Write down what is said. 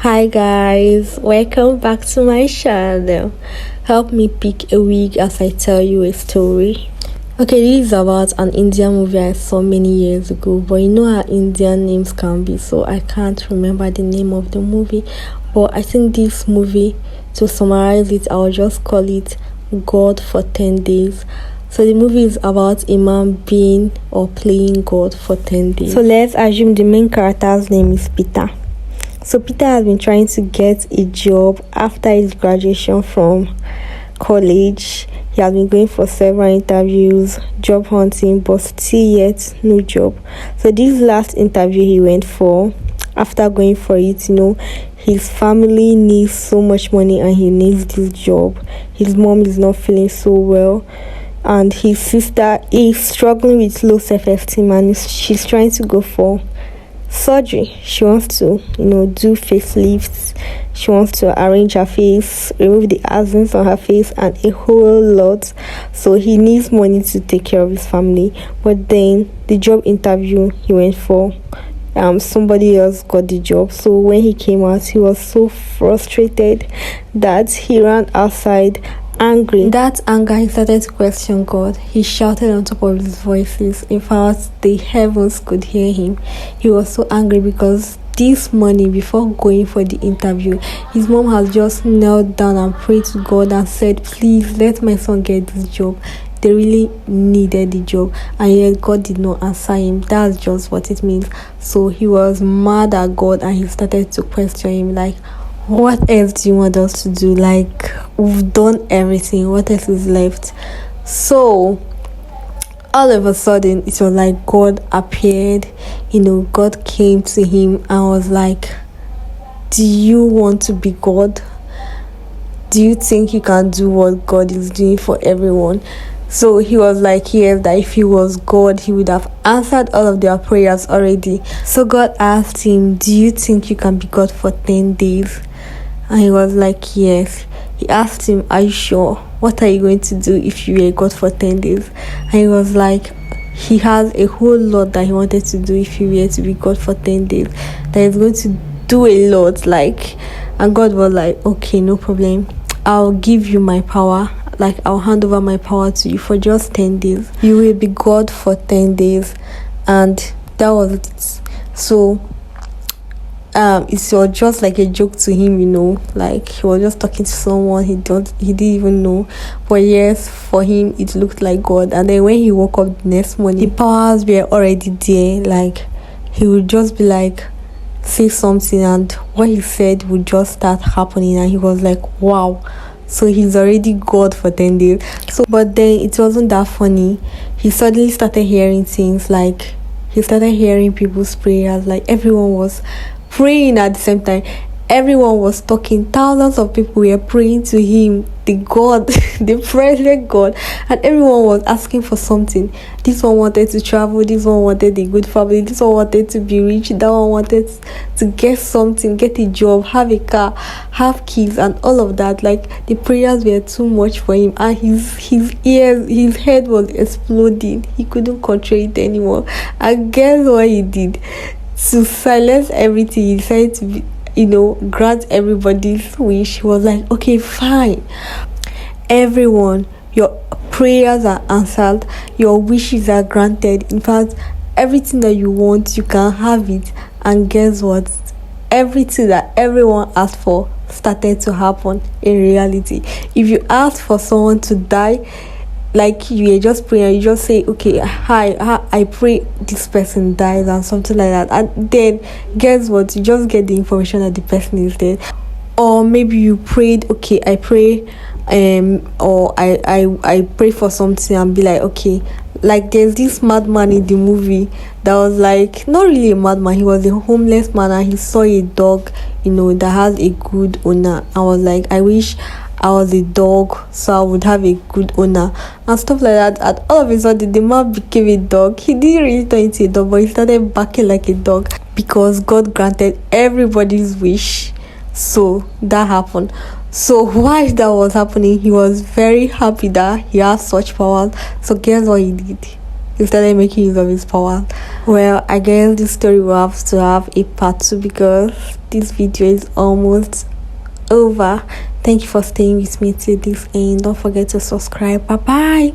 Hi guys, welcome back to my channel. Help me pick a wig as I tell you a story. Okay, this is about an Indian movie I saw many years ago, but you know how Indian names can be, so I can't remember the name of the movie. But I think this movie, to summarize it, I'll just call it God for 10 Days. So the movie is about a man being or playing God for 10 days. So let's assume the main character's name is Peter. So Peter has been trying to get a job after his graduation from college. He has been going for several interviews, job hunting, but still yet no job. So this last interview he went for, after going for it, his family needs so much money and he needs this job. His mom is not feeling so well, and his sister is struggling with low self-esteem, and she's trying to go for surgery. She wants to do facelifts. She wants to arrange her face, remove the accents on her face, and a whole lot. So he needs money to take care of his family. But then the job interview he went for, somebody else got the job. So when he came out, he was so frustrated that he ran outside angry. That anger, he started to question God. He shouted on top of his voices. In fact, the heavens could hear him. He was so angry because this morning, before going for the interview, his mom has just knelt down and prayed to God and said, please let my son get this job. They really needed the job, and yet God did not answer him. That's just what it means. So he was mad at God, and he started to question him, like, what else do you want us to do? Like, we've done everything. What else is left? So all of a sudden, it was like God appeared. God came to him and was like, do you want to be God? Do you think you can do what God is doing for everyone? So he was like, yes, that if he was God, he would have answered all of their prayers already. So God asked him, do you think you can be God for 10 days? And he was like, yes. He asked him, are you sure? What are you going to do if you were God for 10 days? And he was like, he has a whole lot that he wanted to do if he were to be God for 10 days. That he's going to do a lot. And God was like, okay, no problem. I'll give you my power. I'll hand over my power to you for just 10 days. You will be God for 10 days. And that was it. So it was just like a joke to him, he was just talking to someone he didn't even know. But yes, for him it looked like God. And then when he woke up the next morning, the powers were already there. He would just be like, say something, and what he said would just start happening. And he was like, wow, so he's already God for 10 days. But then it wasn't that funny. He suddenly started hearing things. He started hearing people's prayers. Everyone was praying at the same time. Everyone was talking. Thousands of people were praying to him, the God, the present God, and everyone was asking for something. This one wanted to travel, this one wanted a good family, this one wanted to be rich, that one wanted to get something, get a job, have a car, have kids, and all of that. The prayers were too much for him, and his ears, his head was exploding. He couldn't control it anymore. And guess what he did? To silence everything, he decided to grant everybody's wish. He was like, okay, fine, everyone, your prayers are answered, your wishes are granted. In fact, everything that you want, you can have it. And guess what? Everything that everyone asked for started to happen in reality. If you asked for someone to die, you were just praying, you just say, okay, I pray this person dies, and something like that. And then guess what? You just get the information that the person is dead. Or maybe you prayed, okay, I pray, or I pray for something, and be like, okay, there's this madman in the movie that was not really a madman. He was a homeless man, and he saw a dog, that has a good owner. I was like, I wish I was a dog, so I would have a good owner, and stuff like that. And all of a sudden, the man became a dog. He didn't really turn into a dog, but he started barking like a dog because God granted everybody's wish. So that happened. So while that was happening, he was very happy that he has such powers. So guess what he did? he started making use of his power. Well, I guess this story will have to have a part 2 because this video is almost over. Thank you for staying with me till this end. Don't forget to subscribe. Bye bye.